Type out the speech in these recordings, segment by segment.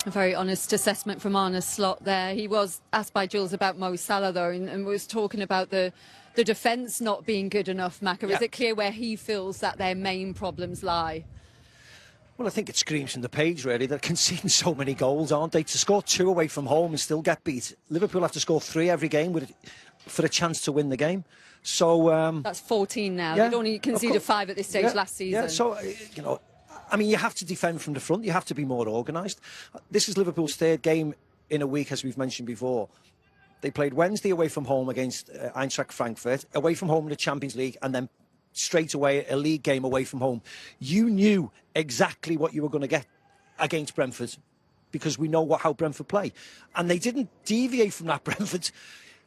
A very honest assessment from Arne Slot there. He was asked by Jules about Mo Salah, though, and was talking about the defence not being good enough, Macca. Yeah. Is it clear where he feels that their main problems lie? Well, I think it screams from the page, really. They're conceding so many goals, aren't they? To score 2 away from home and still get beat. Liverpool have to score 3 every game for a chance to win the game. So that's 14 now. Yeah, They'd only conceded 5 at this stage last season. Yeah, so, you know, I mean, you have to defend from the front. You have to be more organised. This is Liverpool's 3rd game in a week, as we've mentioned before. They played Wednesday away from home against Eintracht Frankfurt, away from home in the Champions League, and then straight away a league game away from home. You knew exactly what you were going to get against Brentford, because we know how Brentford play. And they didn't deviate from that, Brentford.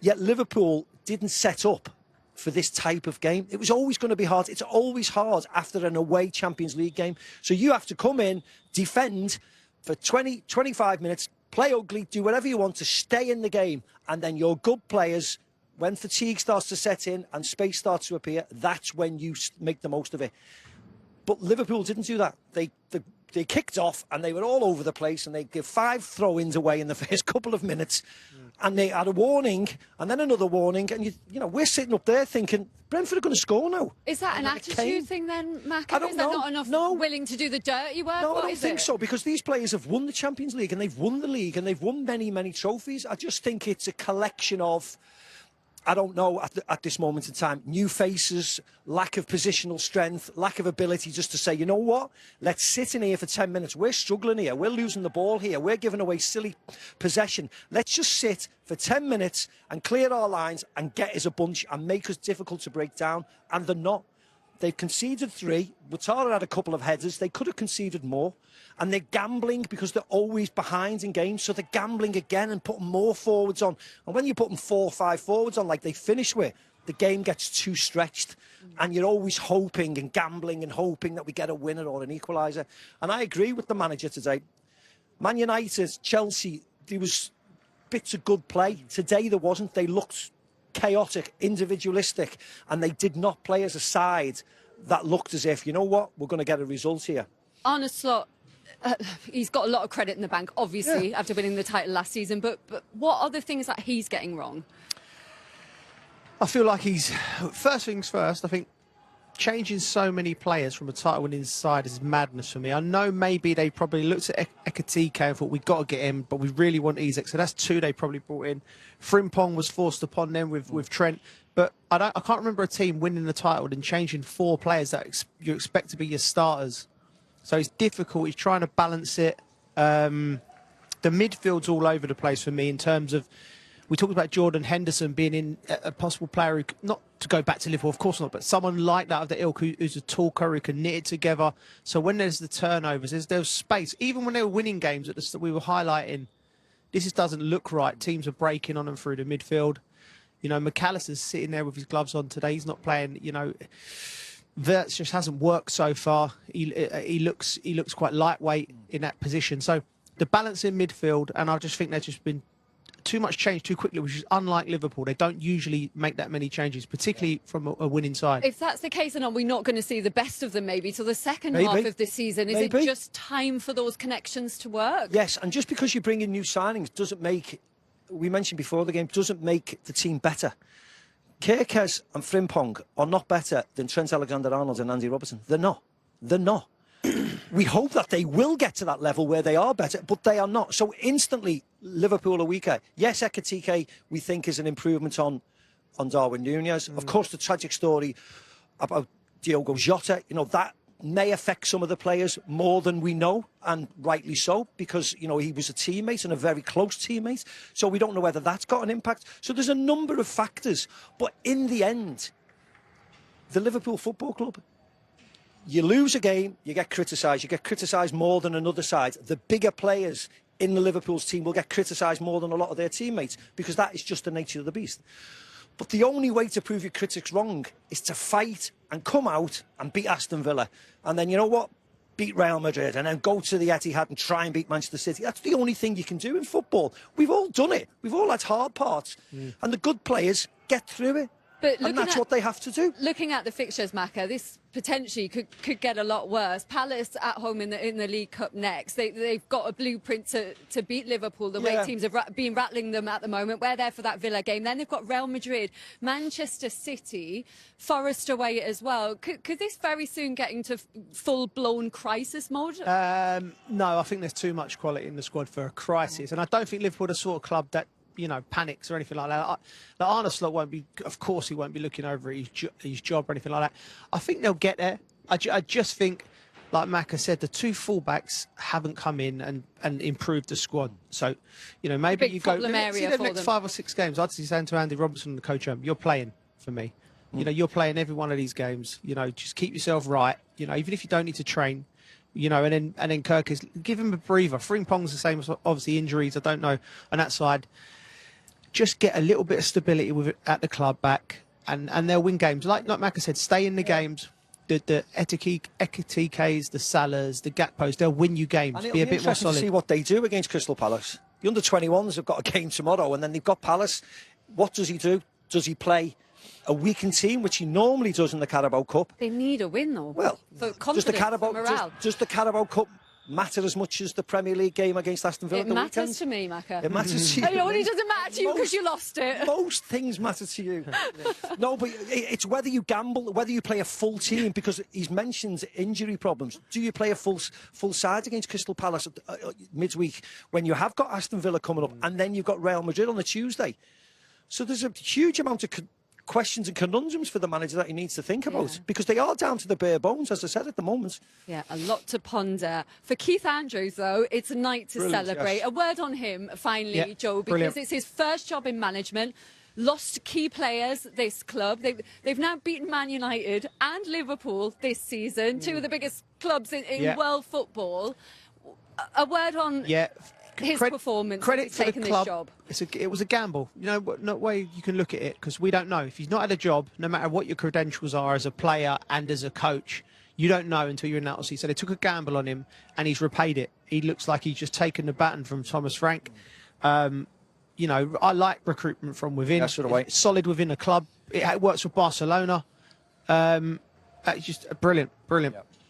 Yet Liverpool didn't set up for this type of game. It was always going to be hard. It's always hard after an away Champions League game. So you have to come in, defend for 20, 25 minutes, play ugly, do whatever you want to stay in the game. And then your good players, when fatigue starts to set in and space starts to appear, that's when you make the most of it. But Liverpool didn't do that. They kicked off and they were all over the place, and they give 5 throw-ins away in the first couple of minutes. And they had a warning and then another warning. And, you know, we're sitting up there thinking, Brentford are going to score now. Is that an attitude thing then, Macca? I don't Is know. that not enough willing to do the dirty work? No, I don't think so, because these players have won the Champions League and they've won the league and they've won many, many trophies. I just think it's a collection of, I don't know, at this moment in time, new faces, lack of positional strength, lack of ability just to say, you know what, let's sit in here for 10 minutes. We're struggling here. We're losing the ball here. We're giving away silly possession. Let's just sit for 10 minutes and clear our lines and get us a bunch and make us difficult to break down. And they're not. They've conceded 3. Ouattara had a couple of headers. They could have conceded more. And they're gambling because they're always behind in games. So they're gambling again and putting more forwards on. And when you're putting 4 or 5 forwards on like they finish with, the game gets too stretched. And you're always hoping and gambling and hoping that we get a winner or an equaliser. And I agree with the manager today. Man United, Chelsea, there was bits of good play. Today there wasn't. They looked chaotic, individualistic, and they did not play as a side that looked as if, you know what, we're going to get a result here. Arne Slot, he's got a lot of credit in the bank, obviously, after winning the title last season, but what are the things that he's getting wrong? I feel like first things first, I think changing so many players from a title-winning side is madness for me. I know maybe they probably looked at Gtech and thought, we've got to get him, but we really want Isak. So that's 2 they probably brought in. Frimpong was forced upon them with Trent. But I can't remember a team winning the title and changing 4 players that you expect to be your starters. So it's difficult. He's trying to balance it. The midfield's all over the place for me in terms of, we talked about Jordan Henderson being in a possible player who, not to go back to Liverpool, of course not, but someone like that of the ilk who's a talker, who can knit it together. So when there's the turnovers, there's space. Even when they were winning games that we were highlighting, this just doesn't look right. Teams are breaking on them through the midfield. You know, McAllister's sitting there with his gloves on today. He's not playing, you know. Wirtz just hasn't worked so far. He looks quite lightweight in that position. So the balance in midfield, and I just think there's just been too much change too quickly, which is unlike Liverpool. They don't usually make that many changes, particularly from a winning side. If that's the case, then are we not going to see the best of them maybe till the second half of this season? Is it just time for those connections to work? Yes, and just because you bring in new signings doesn't make, we mentioned before the game, doesn't make the team better. Kerkez and Frimpong are not better than Trent Alexander-Arnold and Andy Robertson. They're not. They're not. We hope that they will get to that level where they are better, but they are not. So instantly, Liverpool are weaker. Yes, Ekitike, we think, is an improvement on Darwin Núñez. Of course, the tragic story about Diogo Jota, you know, that may affect some of the players more than we know, and rightly so, because, you know, he was a teammate and a very close teammate. So we don't know whether that's got an impact. So there's a number of factors. But in the end, the Liverpool Football Club, you lose a game, you get criticised. You get criticised more than another side. The bigger players in the Liverpool's team will get criticised more than a lot of their teammates, because that is just the nature of the beast. But the only way to prove your critics wrong is to fight and come out and beat Aston Villa. And then, you know what? Beat Real Madrid, and then go to the Etihad and try and beat Manchester City. That's the only thing you can do in football. We've all done it. We've all had hard parts. And the good players get through it. But and that's what they have to do. Looking at the fixtures, Macca, this potentially could get a lot worse. Palace at home in the League Cup next. They've got a blueprint to beat Liverpool. The way teams have been rattling them at the moment. We're there for that Villa game. Then they've got Real Madrid, Manchester City, Forest away as well. Could this very soon get into full-blown crisis mode? No, I think there's too much quality in the squad for a crisis, and I don't think Liverpool are the sort of club that panics or anything like that. Arne Slot won't be, of course, he won't be looking over his job or anything like that. I think they'll get there. I just think, like Macca said, the two fullbacks haven't come in and improved the squad. So, maybe you go. See the next 5 or 6 games. I'd say saying to Andy Robertson, the coach, you're playing for me. You're playing every one of these games. Just keep yourself right. Even if you don't need to train. And then Kirk is give him a breather. Frimpong's the same. Obviously, injuries. I don't know on that side. Just get a little bit of stability at the club back, and they'll win games. Like Macca said, stay in the games. The Ekitikes, the Salahs, the Gakpos, they'll win you games. And be a bit more solid. To see what they do against Crystal Palace. The under-21s have got a game tomorrow, and then they've got Palace. What does he do? Does he play a weakened team, which he normally does in the Carabao Cup? They need a win, though. Well, for confidence, does the Carabao Cup matter as much as the Premier League game against Aston Villa? It matters to me, Macca. It matters to you. It only doesn't matter to you because you lost it. Most things matter to you. No, but it's whether you gamble, whether you play a full team, because he's mentioned injury problems. Do you play a full side against Crystal Palace midweek when you have got Aston Villa coming up and then you've got Real Madrid on the Tuesday? So there's a huge amount of questions and conundrums for the manager that he needs to think about, because they are down to the bare bones, as I said, at the moment. Yeah, a lot to ponder. For Keith Andrews, though, it's a night to celebrate. Yes. A word on him, finally, Joe, because it's his first job in management. Lost key players, this club. They've now beaten Man United and Liverpool this season, two of the biggest clubs in world football. A word on... his performance, credit for taking the club. this job. It was a gamble. No way you can look at it, because we don't know. If he's not had a job, no matter what your credentials are as a player and as a coach, you don't know until you're in that seat. So they took a gamble on him, and he's repaid it. He looks like he's just taken the baton from Thomas Frank. I like recruitment from within. That's sort of way. It's solid within a club. It works for Barcelona. It's just brilliant. Yeah.